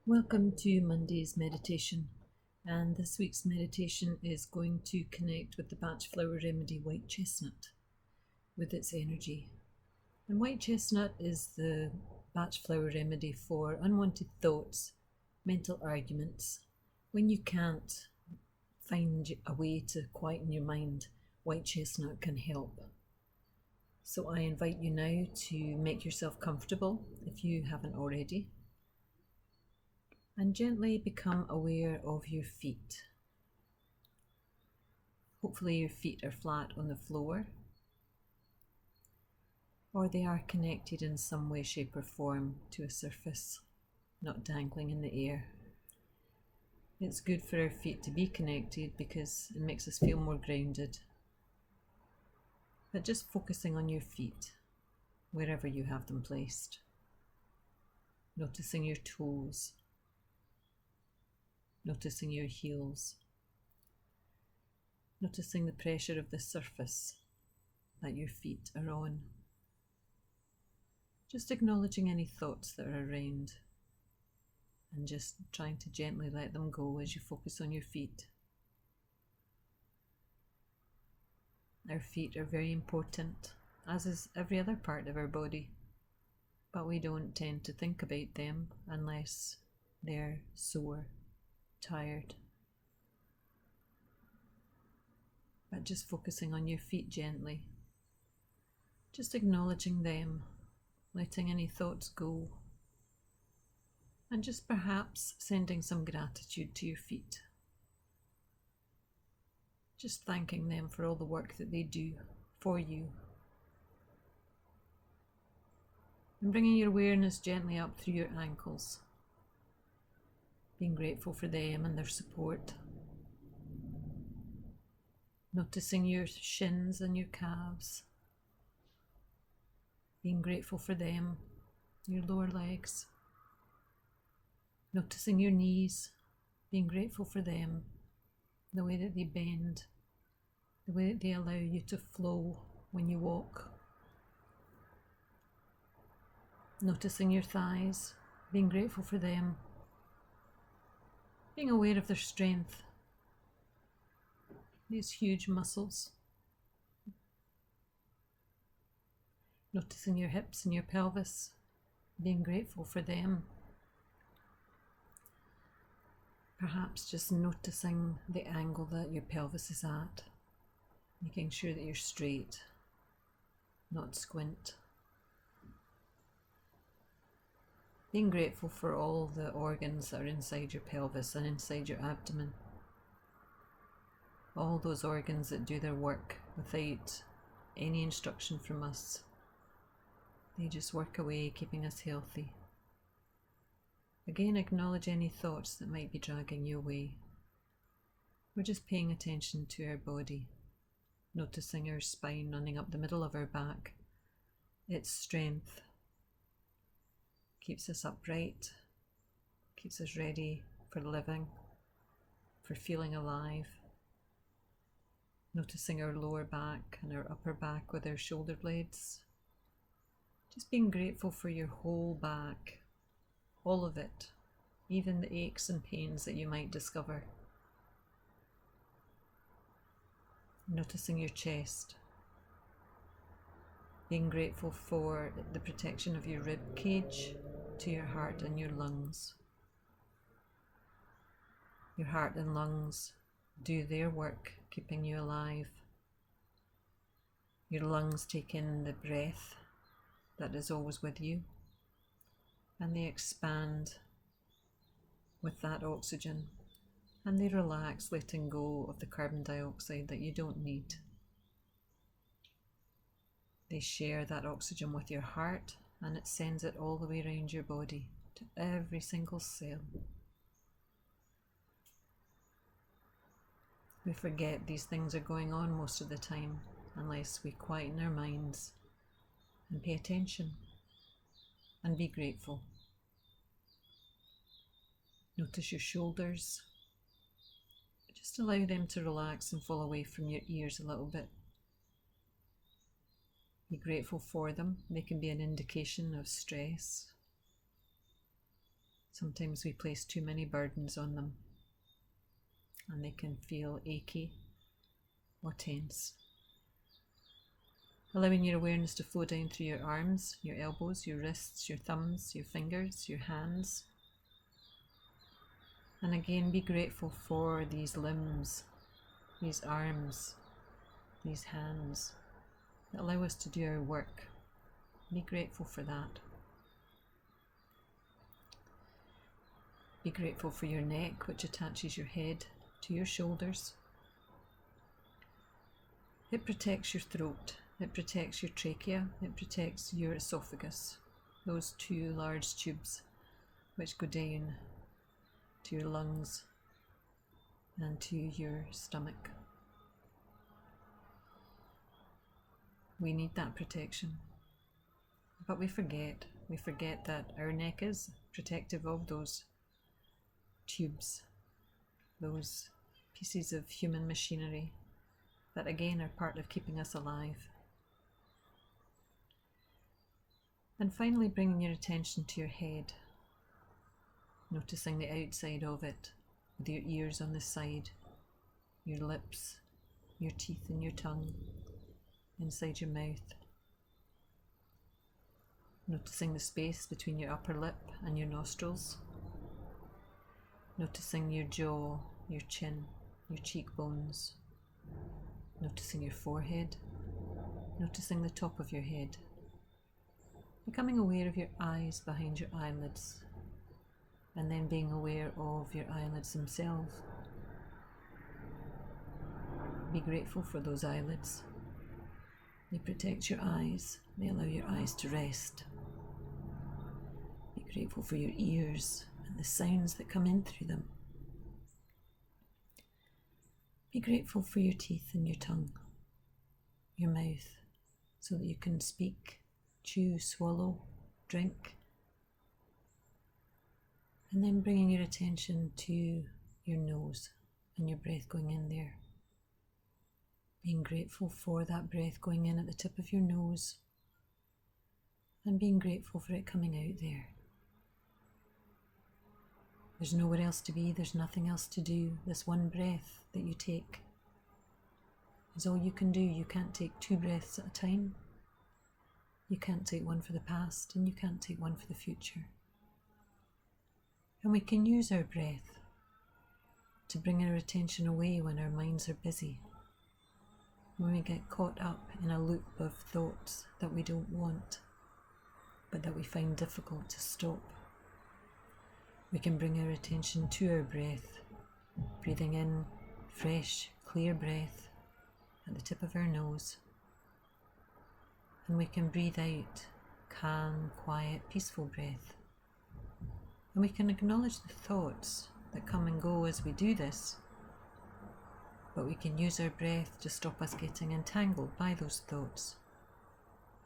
Welcome to Monday's meditation, and this week's meditation is going to connect with the BACH FLOWER REMEDY white chestnut with its energy. And white chestnut is the BACH FLOWER remedy for unwanted thoughts, mental arguments. When you can't find a way to quieten your mind, white chestnut can help. So I invite you now to make yourself comfortable if you haven't already, and gently become aware of your feet. Hopefully your feet are flat on the floor, or they are connected in some way, shape or form to a surface, not dangling in the air. It's good for our feet to be connected because it makes us feel more grounded. But just focusing on your feet, wherever you have them placed. Noticing your toes. Noticing your heels. Noticing the pressure of the surface that your feet are on. Just acknowledging any thoughts that are around and just trying to gently let them go as you focus on your feet. Our feet are very important, as is every other part of our body, but we don't tend to think about them unless they're sore, tired. But just focusing on your feet gently, just acknowledging them, letting any thoughts go, and just perhaps sending some gratitude to your feet. Just thanking them for all the work that they do for you. And bringing your awareness gently up through your ankles, being grateful for them and their support. Noticing your shins and your calves, being grateful for them, your lower legs. Noticing your knees, being grateful for them, the way that they bend, the way that they allow you to flow when you walk. Noticing your thighs, being grateful for them, being aware of their strength, these huge muscles. Noticing your hips and your pelvis, being grateful for them. Perhaps just noticing the angle that your pelvis is at, making sure that you're straight, not squint. Being grateful for all the organs that are inside your pelvis and inside your abdomen. All those organs that do their work without any instruction from us. They just work away, keeping us healthy. Again, acknowledge any thoughts that might be dragging you away. We're just paying attention to our body, noticing our spine running up the middle of our back. Its strength keeps us upright, keeps us ready for living, for feeling alive. Noticing our lower back and our upper back with our shoulder blades. Just being grateful for your whole back, all of it, even the aches and pains that you might discover. Noticing your chest. Being grateful for the protection of your rib cage to your heart and your lungs. Your heart and lungs do their work, keeping you alive. Your lungs take in the breath that is always with you, and they expand with that oxygen, and they relax, letting go of the carbon dioxide that you don't need. They share that oxygen with your heart, and it sends it all the way around your body to every single cell. We forget these things are going on most of the time unless we quieten our minds and pay attention and be grateful. Notice your shoulders. Just allow them to relax and fall away from your ears a little bit. Be grateful for them. They can be an indication of stress. Sometimes we place too many burdens on them and they can feel achy or tense. Allowing your awareness to flow down through your arms, your elbows, your wrists, your thumbs, your fingers, your hands. And again, be grateful for these limbs, these arms, these hands that allow us to do our work. Be grateful for that. Be grateful for your neck, which attaches your head to your shoulders. It protects your throat. It protects your trachea, it protects your esophagus, those two large tubes which go down to your lungs and to your stomach. We need that protection, but we forget that our neck is protective of those tubes, those pieces of human machinery that again are part of keeping us alive. And finally, bringing your attention to your head, noticing the outside of it, with your ears on the side, your lips, your teeth and your tongue, inside your mouth. Noticing the space between your upper lip and your nostrils. Noticing your jaw, your chin, your cheekbones. Noticing your forehead. Noticing the top of your head. Becoming aware of your eyes behind your eyelids, and then being aware of your eyelids themselves. Be grateful for those eyelids. They protect your eyes, they allow your eyes to rest. Be grateful for your ears and the sounds that come in through them. Be grateful for your teeth and your tongue, your mouth, so that you can speak, chew, swallow, drink. And then bringing your attention to your nose and your breath going in there. Being grateful for that breath going in at the tip of your nose and being grateful for it coming out there. There's nowhere else to be, there's nothing else to do. This one breath that you take is all you can do. You can't take 2 breaths at a time. You can't take one for the past and you can't take one for the future. And we can use our breath to bring our attention away when our minds are busy, when we get caught up in a loop of thoughts that we don't want, but that we find difficult to stop. We can bring our attention to our breath, breathing in fresh, clear breath at the tip of our nose. And we can breathe out calm, quiet, peaceful breath. And we can acknowledge the thoughts that come and go as we do this, but we can use our breath to stop us getting entangled by those thoughts,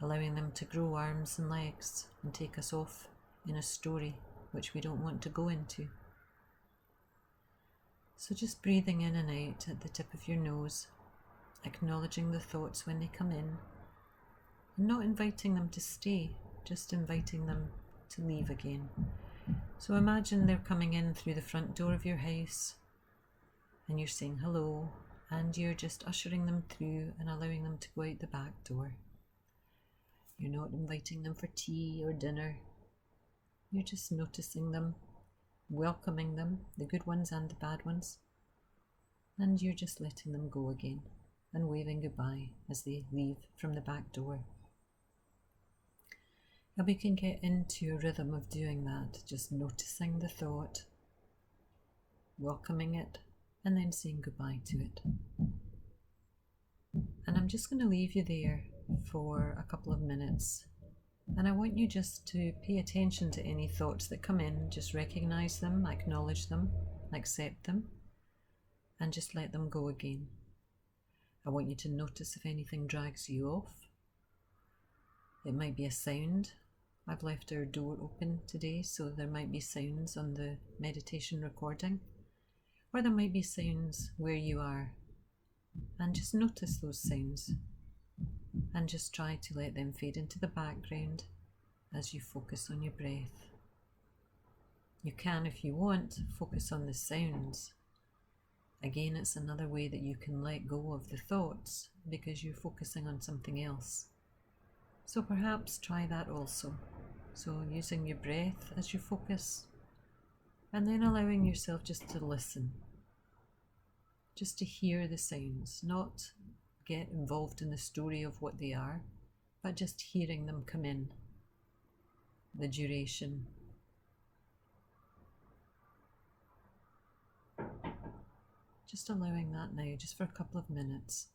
allowing them to grow arms and legs and take us off in a story which we don't want to go into. So just breathing in and out at the tip of your nose, acknowledging the thoughts when they come in, and not inviting them to stay, just inviting them to leave again. So imagine they're coming in through the front door of your house, and you're saying hello, and you're just ushering them through and allowing them to go out the back door. You're not inviting them for tea or dinner. You're just noticing them, welcoming them, the good ones and the bad ones, and you're just letting them go again and waving goodbye as they leave from the back door. And we can get into a rhythm of doing that, just noticing the thought, welcoming it, and then saying goodbye to it. And I'm just going to leave you there for a couple of minutes. And I want you just to pay attention to any thoughts that come in, just recognize them, acknowledge them, accept them, and just let them go again. I want you to notice if anything drags you off. It might be a sound. I've left our door open today, so there might be sounds on the meditation recording, or there might be sounds where you are. And just notice those sounds and just try to let them fade into the background as you focus on your breath You can, if you want, focus on the sounds. Again, it's another way that you can let go of the thoughts because you're focusing on something else. So perhaps try that also. So using your breath as your focus, and then allowing yourself just to listen, just to hear the sounds, not get involved in the story of what they are, but just hearing them come in, the duration. Just allowing that now, just for a couple of minutes.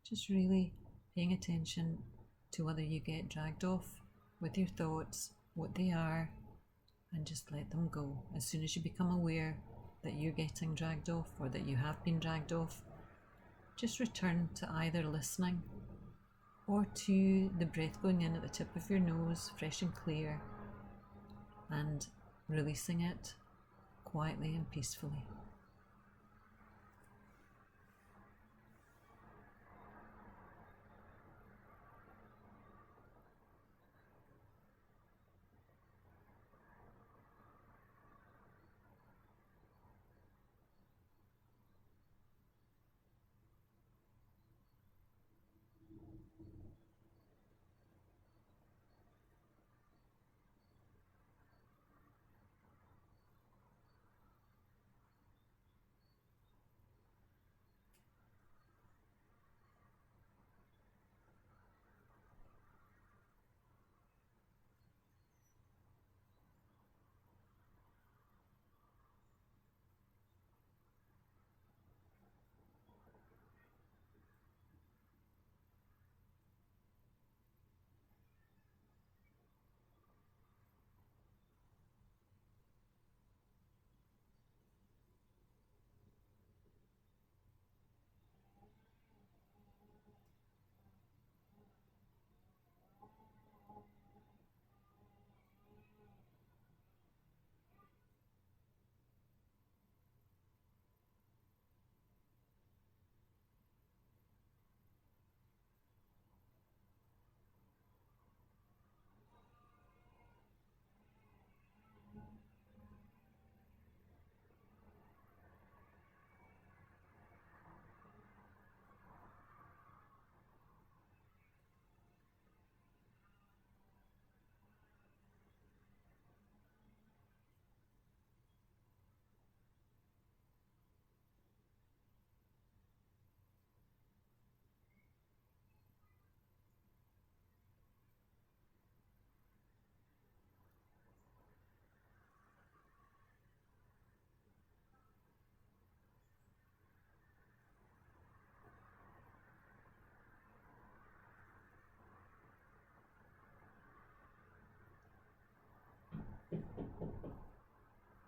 Just really paying attention to whether you get dragged off with your thoughts, what they are, and just let them go. As soon as you become aware that you're getting dragged off or that you have been dragged off, just return to either listening or to the breath going in at the tip of your nose, fresh and clear, and releasing it quietly and peacefully.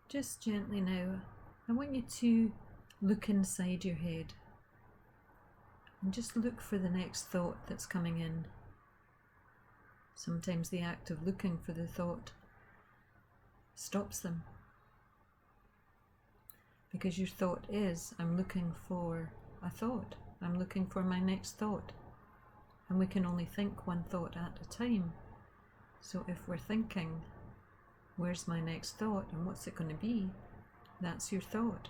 Just gently now, I want you to look inside your head and just look for the next thought that's coming in. Sometimes the act of looking for the thought stops them, because your thought is, I'm looking for a thought, I'm looking for my next thought, and we can only think one thought at a time. So if we're thinking, where's my next thought and what's it going to be? That's your thought.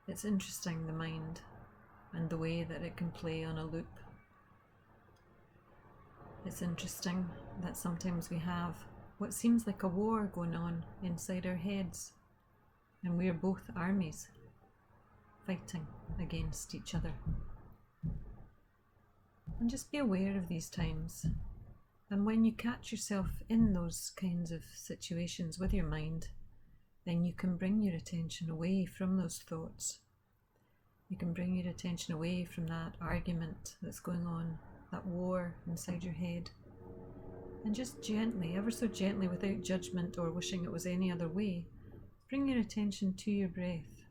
It's interesting, the mind, and the way that it can play on a loop. It's interesting that sometimes we have what seems like a war going on inside our heads, and we're both armies fighting against each other. And just be aware of these times. And when you catch yourself in those kinds of situations with your mind, then you can bring your attention away from those thoughts. You can bring your attention away from that argument that's going on, that war inside your head. And just gently, ever so gently, without judgment or wishing it was any other way, bring your attention to your breath,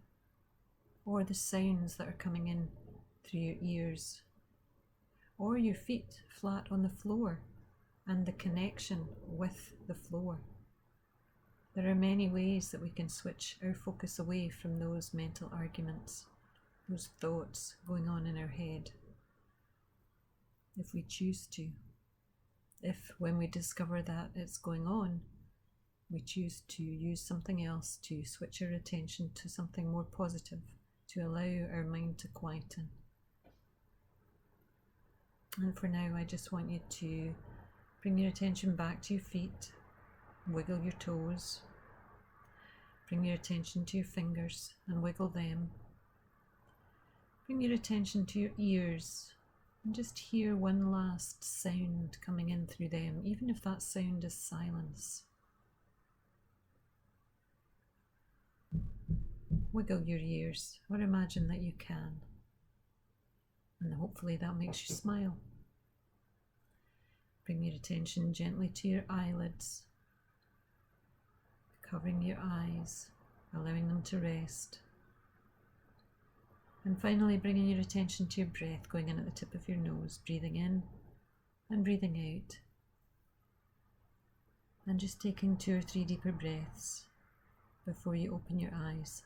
or the sounds that are coming in through your ears, or your feet flat on the floor, and the connection with the floor. There are many ways that we can switch our focus away from those mental arguments, those thoughts going on in our head, if we choose to. If, when we discover that it's going on, we choose to use something else to switch our attention to something more positive, to allow our mind to quieten. And for now, I just want you to bring your attention back to your feet, wiggle your toes, bring your attention to your fingers and wiggle them. Bring your attention to your ears and just hear one last sound coming in through them, even if that sound is silence. Wiggle your ears, or imagine that you can. And hopefully that makes you smile. Bring your attention gently to your eyelids, covering your eyes, allowing them to rest. And finally bringing your attention to your breath, going in at the tip of your nose, breathing in and breathing out. And just taking 2 or 3 deeper breaths before you open your eyes.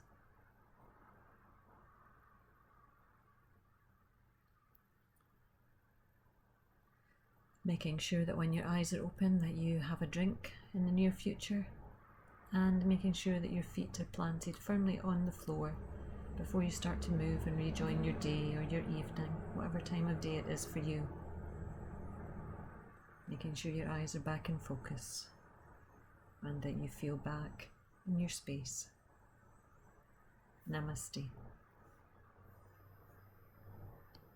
Making sure that when your eyes are open that you have a drink in the near future, and making sure that your feet are planted firmly on the floor before you start to move and rejoin your day or your evening, whatever time of day it is for you. Making sure your eyes are back in focus and that you feel back in your space. Namaste.